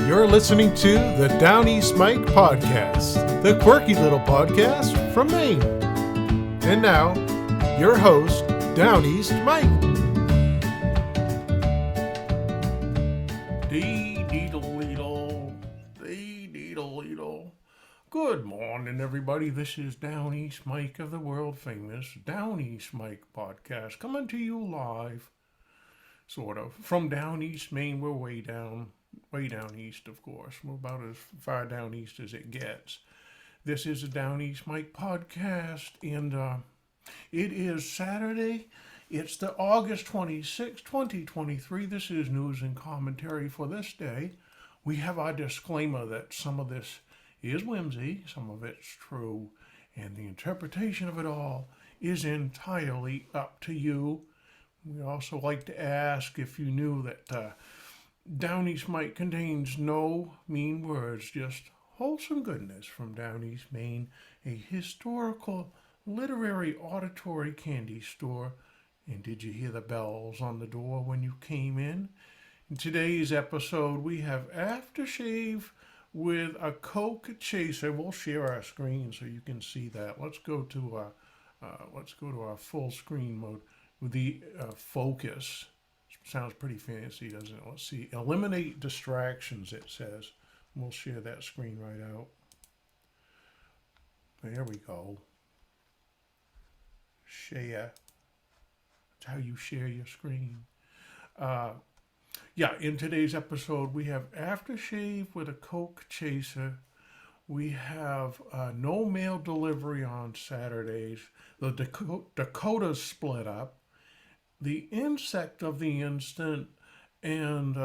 You're listening to the Downeast Mike podcast, the quirky little podcast from Maine. And now, your host, Downeast Mike. Dee-dee-dee-dee-dee. Good morning, everybody. This is Downeast Mike of the world famous Downeast Mike podcast, coming to you live, sort of, from Downeast Maine. We're way down east, of course. We're about as far down east as it gets. This is a Downeast Mike podcast, and it is Saturday. It's the August 26, 2023. This is news and commentary for this day. We have our disclaimer that some of this is whimsy, some of it's true, and the interpretation of it all is entirely up to you. We also like to ask if you knew that Downeast Mike contains no mean words, just wholesome goodness from Downeast Maine, a historical, literary, auditory candy store. And did you hear the bells on the door when you came in? In today's episode, we have Aftershave with a Coke chaser. We'll share our screen so you can see that. Let's go to our full screen mode with the focus. Sounds pretty fancy, doesn't it? Let's see. Eliminate distractions, it says. We'll share that screen right out. There we go. Share. That's how you share your screen. In today's episode, we have Aftershave with a Coke chaser. We have no mail delivery on Saturdays. The Dakotas Split up. The insect of the instant, and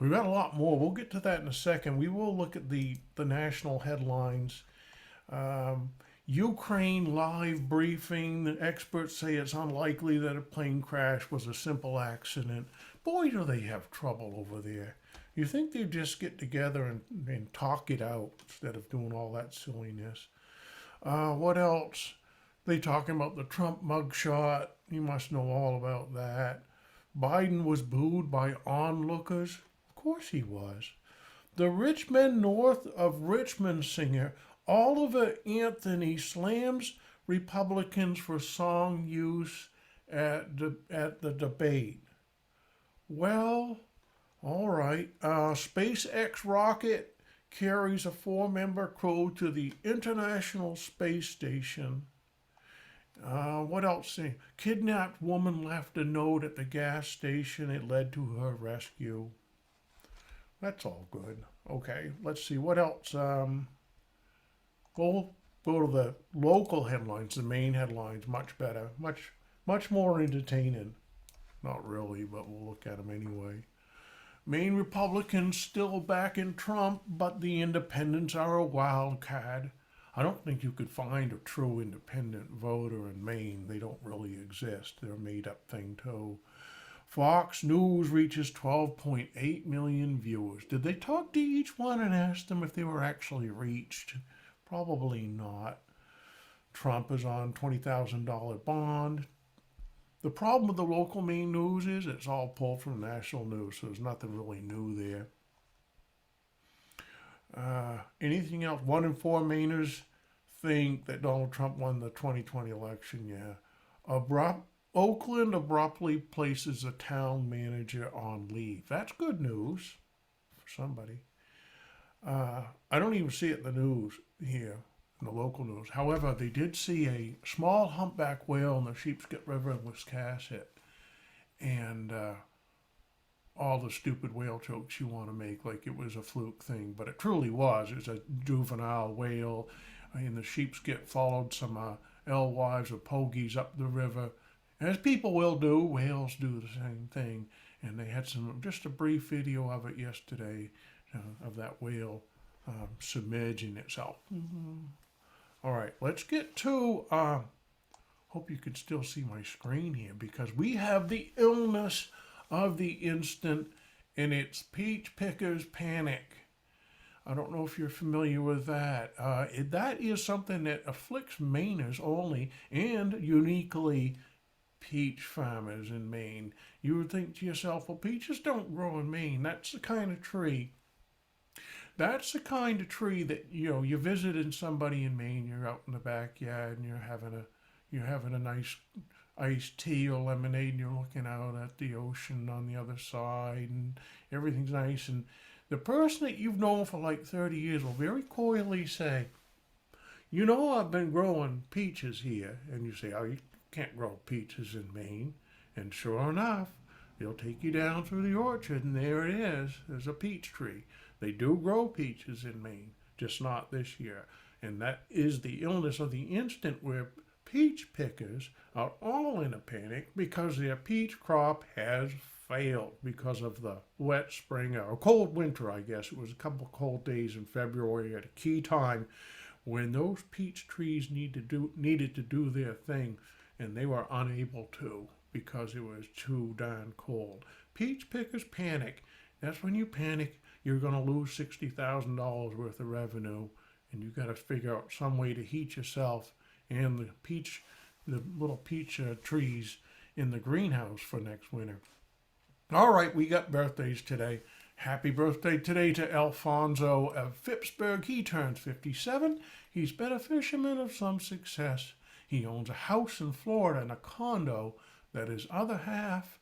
we've got a lot more. We'll get to that in a second. We will look at the national headlines. Ukraine live briefing. The experts say it's unlikely that a plane crash was a simple accident. Boy, do they have trouble over there. You think they'd just get together and talk it out instead of doing all that silliness. What else? They talking about the Trump mugshot. You must know all about that. Biden was booed by onlookers. Of course he was. The Richmond north of Richmond singer Oliver Anthony slams Republicans for song use at the debate. Well, all right. SpaceX rocket carries a 4-member crew to the International Space Station. What else? Kidnapped woman left a note at the gas station. It led to her rescue. That's all good. Okay, let's see. What else? We'll go to the local headlines, the main headlines. Much better. Much more entertaining. Not really, but we'll look at them anyway. Maine Republicans still backing Trump, but the independents are a wild card. I don't think you could find a true independent voter in Maine. They don't really exist. They're a made-up thing, too. Fox News reaches 12.8 million viewers. Did they talk to each one and ask them if they were actually reached? Probably not. Trump is on $20,000 bond. The problem with the local Maine news is it's all pulled from national news, so there's nothing really new there. Anything else? 1 in 4 Mainers think that Donald Trump won the 2020 election. Yeah. Oakland abruptly places a town manager on leave. That's good news for somebody. I don't even see it in the news here, in the local news. However, they did see a small humpback whale in the Sheepshead River in Wisconsin. And all the stupid whale jokes you want to make like it was a fluke thing, but it truly was. It was a juvenile whale, and the Sheepshead followed some alewives or pogies up the river, as people will do. Whales do the same thing, and they had just a brief video of it yesterday, of that whale submerging itself. All right, let's get to, hope you can still see my screen here, because we have the illness of the instant, and it's peach pickers panic. I don't know if you're familiar with that. That is something that afflicts Mainers only, and uniquely peach farmers in Maine. You would think to yourself, well, peaches don't grow in Maine. That's the kind of tree That's the kind of tree that you're visiting somebody in Maine. You're out in the backyard and you're having a nice iced tea or lemonade, and you're looking out at the ocean on the other side, and everything's nice. And the person that you've known for like 30 years will very coyly say, I've been growing peaches here. And you say, oh, you can't grow peaches in Maine. And sure enough, they'll take you down through the orchard, and there it is. There's a peach tree. They do grow peaches in Maine, just not this year. And that is the illness of the instant, where peach pickers are all in a panic because their peach crop has failed because of the wet spring or cold winter, I guess. It was a couple of cold days in February at a key time when those peach trees needed to do their thing, and they were unable to because it was too darn cold. Peach pickers panic. That's when you panic, you're going to lose $60,000 worth of revenue, and you've got to figure out some way to heat yourself and the little peach trees in the greenhouse for next winter. All right, we got birthdays today. Happy birthday today to Alfonso of Phippsburg. He turns 57. He's been a fisherman of some success. He owns a house in Florida and a condo that his other half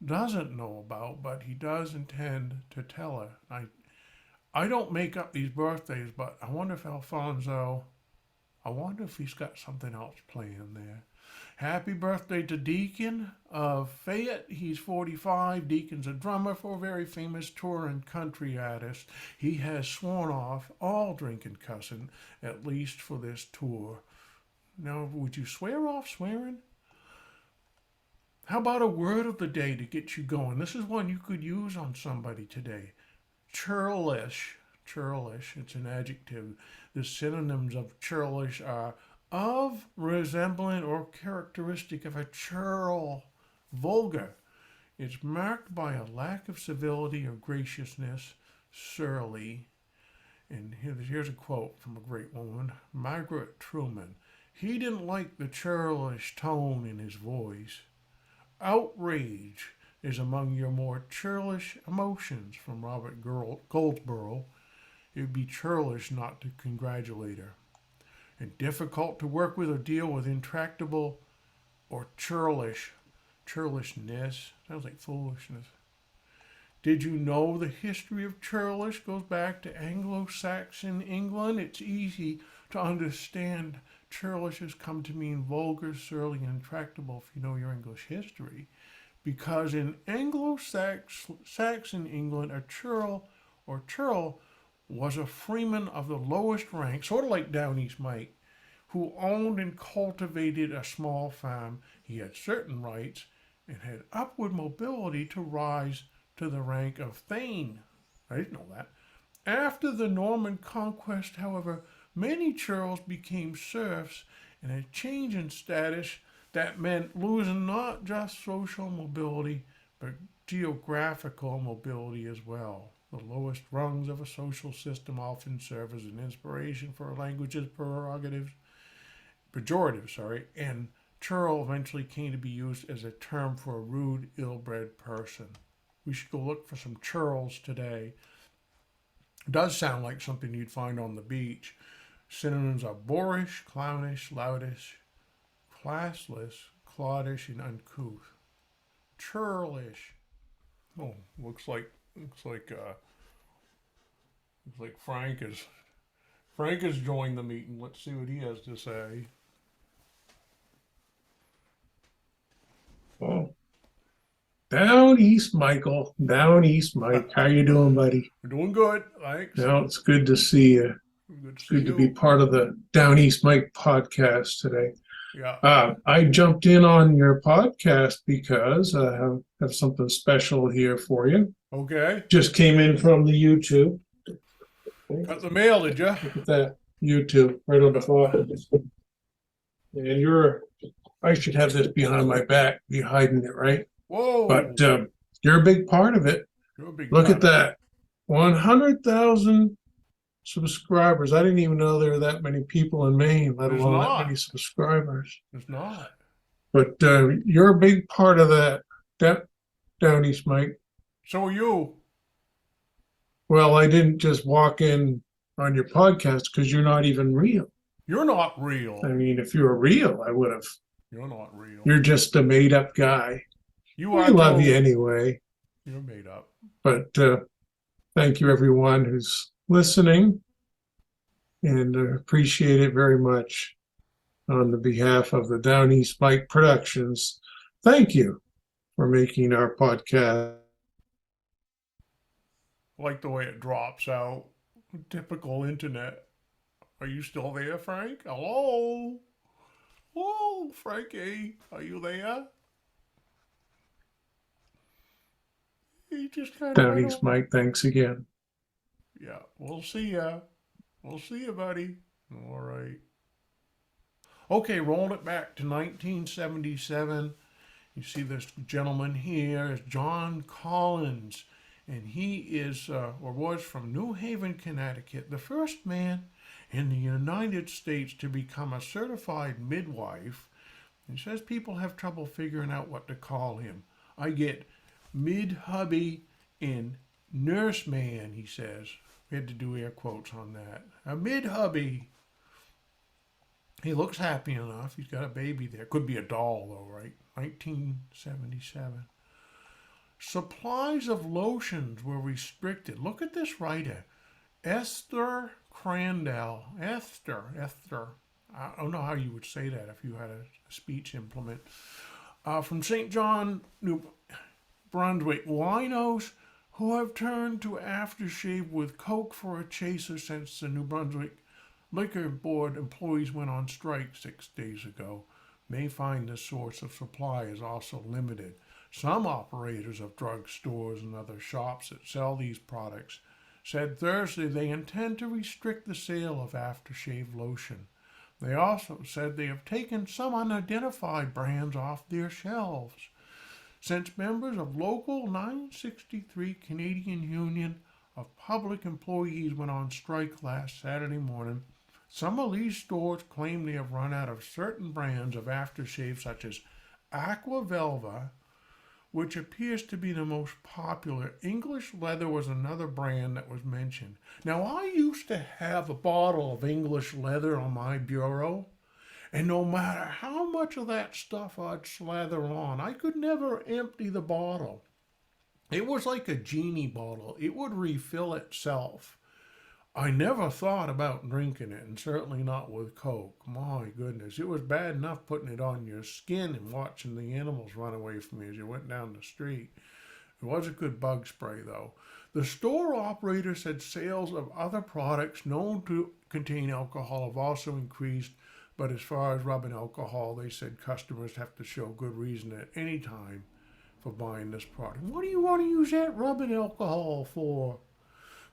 doesn't know about, but he does intend to tell her. I don't make up these birthdays, but I wonder if he's got something else planned there. Happy birthday to Deacon of Fayette. He's 45. Deacon's a drummer for a very famous touring country artist. He has sworn off all drinking cussing, at least for this tour. Now, would you swear off swearing? How about a word of the day to get you going? This is one you could use on somebody today. Churlish. Churlish, it's an adjective. The synonyms of churlish are of, resembling, or characteristic of a churl, vulgar. It's marked by a lack of civility or graciousness, surly. And here's a quote from a great woman, Margaret Truman. He didn't like the churlish tone in his voice. Outrage is among your more churlish emotions, from Robert Goldsborough. It would be churlish not to congratulate her. And difficult to work with or deal with, intractable or churlishness. Sounds like foolishness. Did you know the history of churlish goes back to Anglo-Saxon England? It's easy to understand. Churlish has come to mean vulgar, surly, and intractable if you know your English history. Because in Anglo-Saxon England, a churl or churl was a freeman of the lowest rank, sort of like Downeast Mike, who owned and cultivated a small farm. He had certain rights and had upward mobility to rise to the rank of thane. I didn't know that. After the Norman conquest, however, many churls became serfs, and a change in status that meant losing not just social mobility, but geographical mobility as well. The lowest rungs of a social system often serve as an inspiration for a language's pejorative, and churl eventually came to be used as a term for a rude, ill-bred person. We should go look for some churls today. It does sound like something you'd find on the beach. Synonyms are boorish, clownish, loutish, classless, cloddish, and uncouth. Churlish. Oh, looks like Frank has joined the meeting. Let's see what he has to say. Oh, Downeast Michael, Downeast Mike. How you doing, buddy? We're doing good, thanks. No, it's good to see you. It's good to be part of the Downeast Mike podcast today. Yeah. I jumped in on your podcast because I have something special here for you. Okay. Just came in from the YouTube. Got the mail, did you? Look at that YouTube right on the phone. And I should have this behind my back, be hiding it, right? Whoa. But you're a big part of it. Look at that. 100,000 subscribers. I didn't even know there were that many people in Maine, let alone that many subscribers. There's not. But you're a big part of that Downeast Mike. So are you. Well, I didn't just walk in on your podcast because you're not even real. You're not real. I mean, if you were real, I would have. You're not real. You're just a made-up guy. We love you anyway. You're made up. But thank you, everyone who's listening, and appreciate it very much on the behalf of the Downeast Mike Productions. Thank you for making our podcast. I like the way it drops out. Typical internet. Are you still there, Frank? Hello? Hello, Frankie. Are you there? He just kind of Downeast Mike, thanks again. Yeah, we'll see ya. We'll see you, buddy. All right. Okay, rolling it back to 1977. You see this gentleman here is John Collins, and he is, or was from New Haven, Connecticut, the first man in the United States to become a certified midwife. He says people have trouble figuring out what to call him. I get mid-hubby and nurseman, he says. We had to do air quotes on that. A mid-hubby. He looks happy enough. He's got a baby there. Could be a doll, though, right? 1977. Supplies of lotions were restricted. Look at this writer. Esther Crandall. Esther. I don't know how you would say that if you had a speech implement. From St. John, New Brunswick. Winos who have turned to aftershave with Coke for a chaser since the New Brunswick Liquor Board employees went on strike 6 days ago may find the source of supply is also limited. Some operators of drugstores and other shops that sell these products said Thursday they intend to restrict the sale of aftershave lotion. They also said they have taken some unidentified brands off their shelves. Since members of Local 963 Canadian Union of Public Employees went on strike last Saturday morning, some of these stores claim they have run out of certain brands of aftershave such as Aqua Velva, which appears to be the most popular. English Leather was another brand that was mentioned. Now, I used to have a bottle of English Leather on my bureau, and no matter how much of that stuff I'd slather on, I could never empty the bottle. It was like a genie bottle. It would refill itself. I never thought about drinking it, and certainly not with Coke. My goodness, it was bad enough putting it on your skin and watching the animals run away from you as you went down the street. It was a good bug spray, though. The store operator said sales of other products known to contain alcohol have also increased, but as far as rubbing alcohol, they said customers have to show good reason at any time for buying this product. What do you want to use that rubbing alcohol for?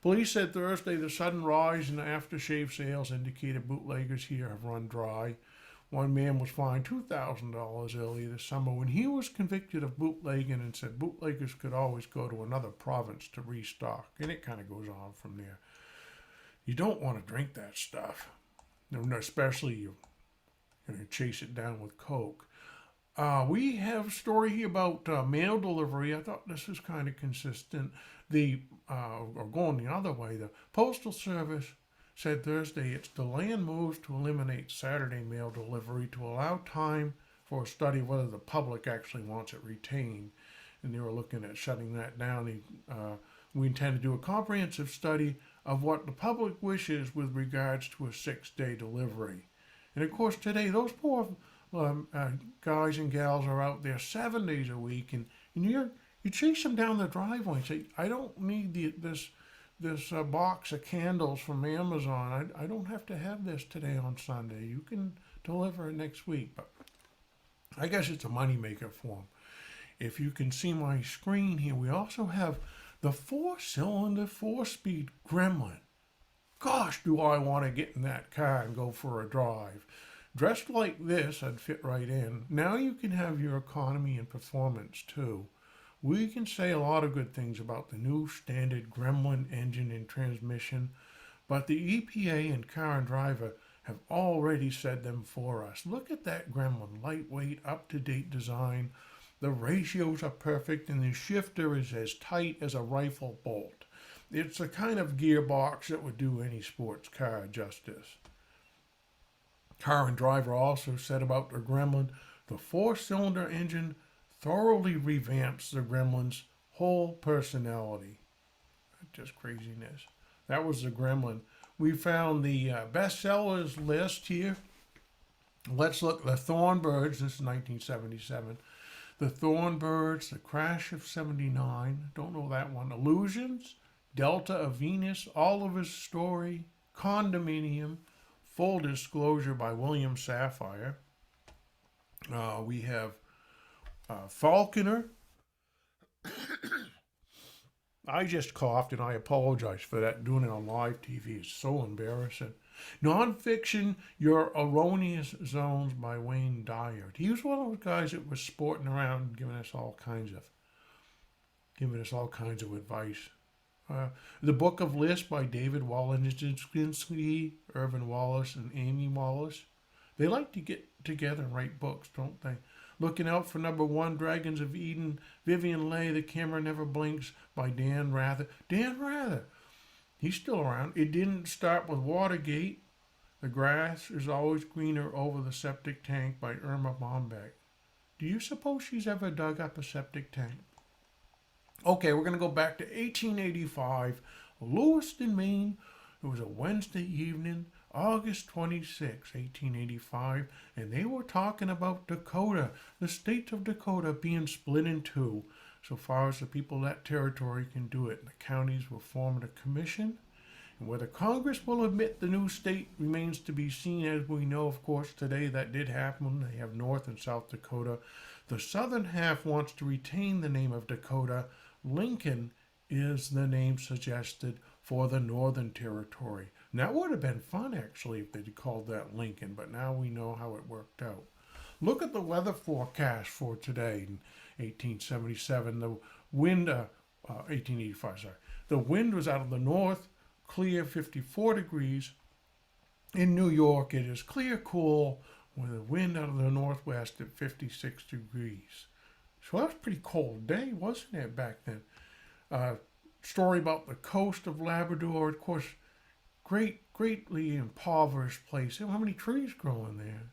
Police said Thursday the sudden rise in aftershave sales indicated bootleggers here have run dry. One man was fined $2,000 earlier this summer when he was convicted of bootlegging and said bootleggers could always go to another province to restock. And it kind of goes on from there. You don't want to drink that stuff, especially you chase it down with Coke. We have a story here about mail delivery. I thought this was kind of consistent. Or going the other way, the Postal Service said Thursday it's delaying moves to eliminate Saturday mail delivery to allow time for a study of whether the public actually wants it retained. And they were looking at shutting that down. We intend to do a comprehensive study of what the public wishes with regards to a 6-day delivery. And of course, today, those poor guys and gals are out there 7 days a week, and you chase them down the driveway and say, I don't need this box of candles from Amazon. I don't have to have this today on Sunday. You can deliver it next week. But I guess it's a moneymaker for them. If you can see my screen here, we also have the 4-cylinder, 4-speed Gremlin. Gosh, do I want to get in that car and go for a drive. Dressed like this, I'd fit right in. Now you can have your economy and performance too. We can say a lot of good things about the new standard Gremlin engine and transmission, but the EPA and Car and Driver have already said them for us. Look at that Gremlin, lightweight, up-to-date design. The ratios are perfect, and the shifter is as tight as a rifle bolt. It's a kind of gearbox that would do any sports car justice. Car and Driver also said about the Gremlin, the four-cylinder engine thoroughly revamps the Gremlin's whole personality. Just craziness. That was the Gremlin. We found the bestsellers list here. Let's look. The Thornbirds, this is 1977. The Thornbirds, The Crash of 79. Don't know that one. Illusions, Delta of Venus, Oliver's Story, Condominium, Full Disclosure by William Safire. We have Falconer. I just coughed and I apologize for that. Doing it on live TV is so embarrassing. Nonfiction, Your Erroneous Zones by Wayne Dyer. He was one of those guys that was sporting around, giving us all kinds of advice. The Book of Lists by David Walensky, Irvin Wallace, and Amy Wallace. They like to get together and write books, don't they? Looking Out for Number One, Dragons of Eden, Vivian Leigh, The Camera Never Blinks by Dan Rather. Dan Rather, he's still around. It Didn't Start with Watergate. The Grass is Always Greener Over the Septic Tank by Irma Bombeck. Do you suppose she's ever dug up a septic tank? Okay, we're going to go back to 1885, Lewiston, Maine. It was a Wednesday evening, August 26, 1885, and they were talking about Dakota, the state of Dakota being split in two, so far as the people of that territory can do it. The counties were forming a commission, and whether Congress will admit the new state remains to be seen. As we know, of course, today that did happen. They have North and South Dakota. The southern half wants to retain the name of Dakota. Lincoln is the name suggested for the Northern Territory. And that would have been fun, actually, if they'd called that Lincoln, but now we know how it worked out. Look at the weather forecast for today in 1877. The wind, 1885, sorry. The wind was out of the north, clear 54 degrees. In New York, it is clear, cool, with a wind out of the northwest at 56 degrees. So that was a pretty cold day, wasn't it, back then? Story about the coast of Labrador, of course, greatly impoverished place. How many trees growing there?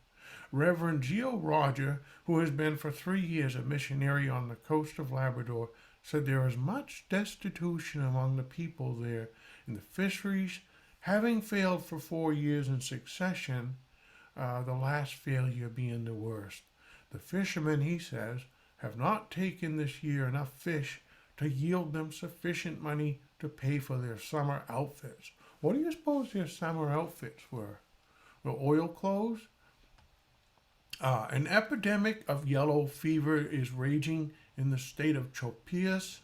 Reverend Geo Roger, who has been for 3 years a missionary on the coast of Labrador, said there is much destitution among the people there, and the fisheries, having failed for 4 years in succession, the last failure being the worst. The fishermen, he says, have not taken this year enough fish to yield them sufficient money to pay for their summer outfits. What do you suppose their summer outfits were? The oil clothes? An epidemic of yellow fever is raging in the state of Chopias,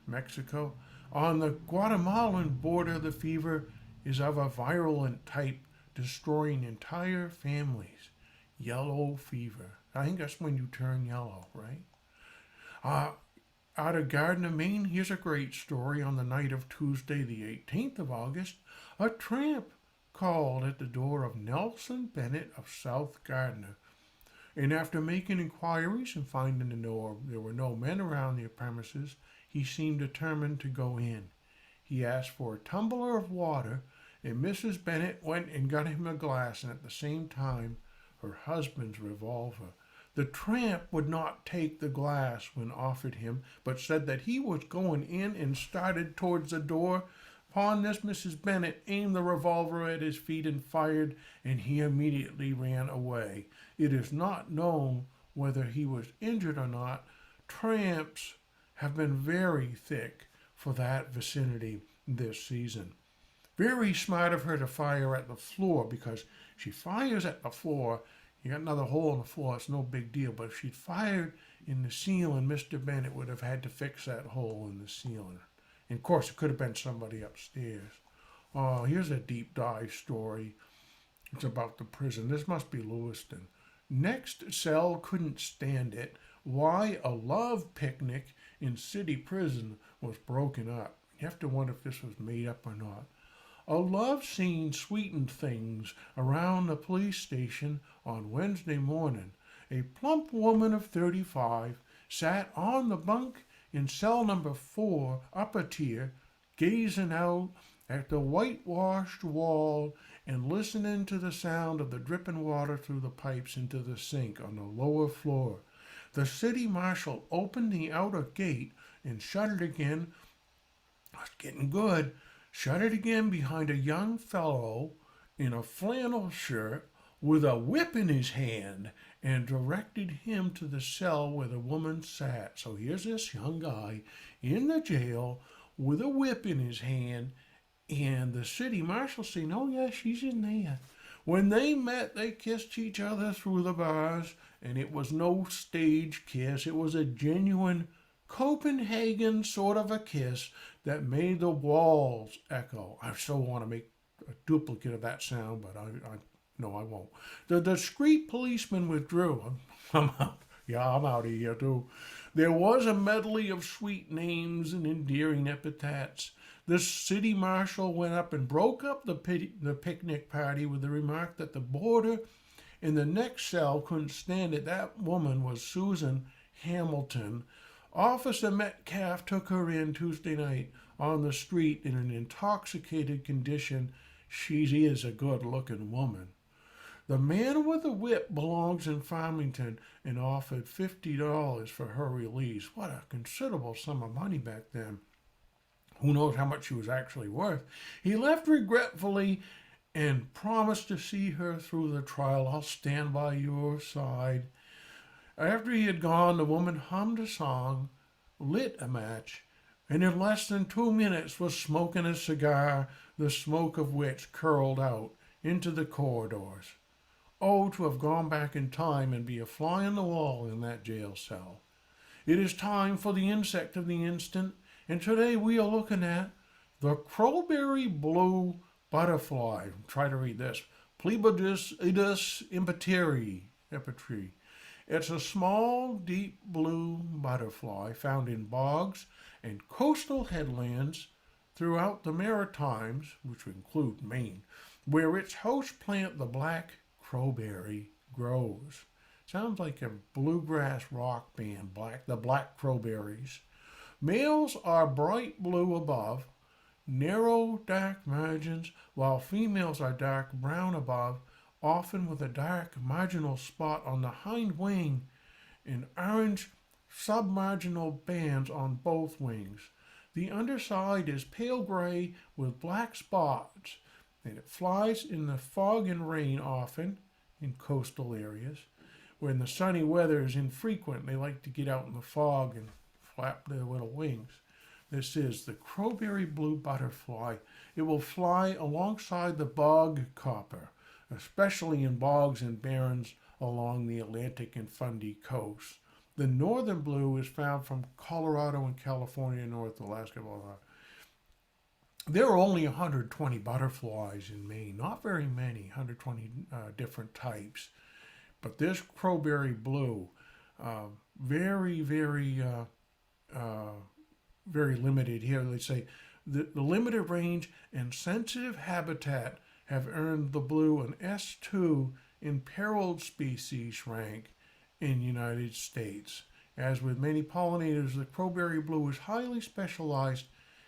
Mexico. On the Guatemalan border, the fever is of a virulent type, destroying entire families. Yellow fever. I think that's when you turn yellow, right? Out of Gardner, Maine, here's a great story. On the night of Tuesday, the 18th of August, a tramp called at the door of Nelson Bennett of South Gardner. And after making inquiries and finding there were no men around the premises, he seemed determined to go in. He asked for a tumbler of water, and Mrs. Bennett went and got him a glass, and at the same time, her husband's revolver. The tramp would not take the glass when offered him, but said that he was going in and started towards the door. Upon this, Mrs. Bennett aimed the revolver at his feet and fired, and he immediately ran away. It is not known whether he was injured or not. Tramps have been very thick for that vicinity this season. Very smart of her to fire at the floor, because she fires at the floor. You got another hole in the floor, it's no big deal. But if she'd fired in the ceiling, Mr. Bennett would have had to fix that hole in the ceiling. And of course, it could have been somebody upstairs. Oh, here's a deep dive story. It's about the prison. This must be Lewiston. Next cell couldn't stand it. Why a love picnic in city prison was broken up. You have to wonder if this was made up or not. A love scene sweetened things around the police station on Wednesday morning. A plump woman of 35 sat on the bunk in cell number 4, upper tier, gazing out at the whitewashed wall and listening to the sound of the dripping water through the pipes into the sink on the lower floor. The city marshal opened the outer gate and shut it again. It's getting good. Shut it again behind a young fellow in a flannel shirt with a whip in his hand and directed him to the cell where the woman sat. So here's this young guy in the jail with a whip in his hand, and the city marshal saying, "Oh, yeah, she's in there." When they met, they kissed each other through the bars, and it was no stage kiss. It was a genuine Copenhagen sort of a kiss that made the walls echo. I still want to make a duplicate of that sound, but I no, I won't. The discreet policeman withdrew. I'm out. Yeah, I'm out of here too. There was a medley of sweet names and endearing epithets. The city marshal went up and broke up the picnic party with the remark that the boarder in the next cell couldn't stand it. That woman was Susan Hamilton. Officer Metcalf took her in Tuesday night on the street in an intoxicated condition. She is a good-looking woman. The man with the whip belongs in Farmington and offered $50 for her release. What a considerable sum of money back then. Who knows how much she was actually worth? He left regretfully and promised to see her through the trial. I'll stand by your side. After he had gone, the woman hummed a song, lit a match, and in less than 2 minutes was smoking a cigar, the smoke of which curled out into the corridors. Oh, to have gone back in time and be a fly on the wall in that jail cell. It is time for the insect of the instant, and today we are looking at the Proberry Blue butterfly. Try to read this. Plebadus impetri. It's a small, deep blue butterfly found in bogs and coastal headlands throughout the Maritimes, which include Maine, where its host plant, the black crowberry, grows. Sounds like a bluegrass rock band, the Black Crowberries. Males are bright blue above, narrow dark margins, while females are dark brown above, often with a dark marginal spot on the hind wing and orange submarginal bands on both wings. The underside is pale gray with black spots, and it flies in the fog and rain often in coastal areas. When the sunny weather is infrequent, they like to get out in the fog and flap their little wings. This is the Proberry Blue butterfly. It will fly alongside the bog copper, especially in bogs and barrens along the Atlantic and Fundy coasts. The northern blue is found from Colorado and California, North Alaska. There are only 120 butterflies in Maine, not very many, 120 different types. But this Proberry Blue, very, very, very limited here. They say the limited range and sensitive habitat have earned the blue an S2 imperiled species rank in the United States. As with many pollinators, the Proberry Blue is highly specialized.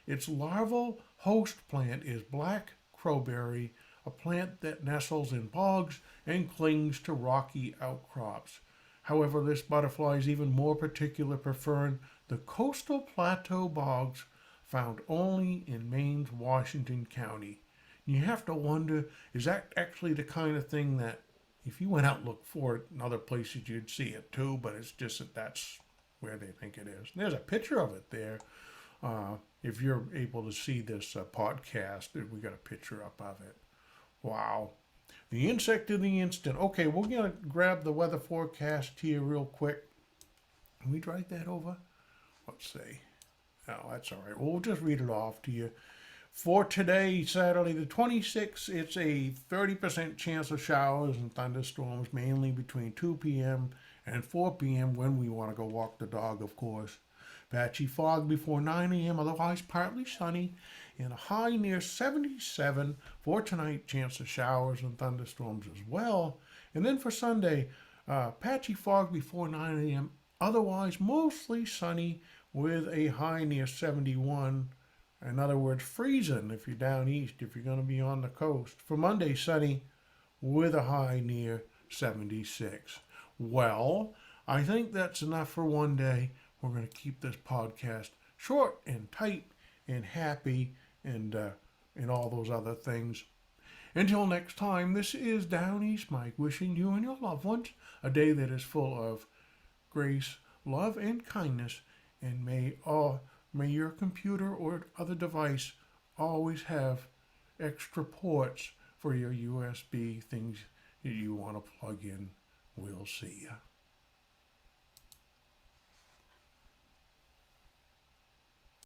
Its larval host plant is black crowberry, a plant that nestles in bogs and clings to rocky outcrops. However, this butterfly is even more particular, preferring the coastal plateau bogs found only in Maine's Washington County. You have to wonder, is that actually the kind of thing that if you went out and looked for it in other places, you'd see it too, but it's just that that's where they think it is. There's a picture of it there. If you're able to see this podcast, we got a picture up of it. Wow. The insect of the instant. Okay, we're going to grab the weather forecast here real quick. Can we drag that over? Let's see. Oh, that's all right. We'll just read it off to you. For today, Saturday the 26th, it's a 30% chance of showers and thunderstorms, mainly between 2 p.m. and 4 p.m. when we want to go walk the dog, of course. Patchy fog before 9 a.m., otherwise partly sunny, and a high near 77 for tonight, chance of showers and thunderstorms as well. And then for Sunday, patchy fog before 9 a.m., otherwise mostly sunny with a high near 71 In other words, freezing if you're down east, if you're going to be on the coast. For Monday, sunny with a high near 76. Well, I think that's enough for one day. We're going to keep this podcast short and tight and happy and all those other things. Until next time, this is Downeast Mike wishing you and your loved ones a day that is full of grace, love, and kindness. And may your computer or other device always have extra ports for your USB things that you want to plug in. We'll see ya.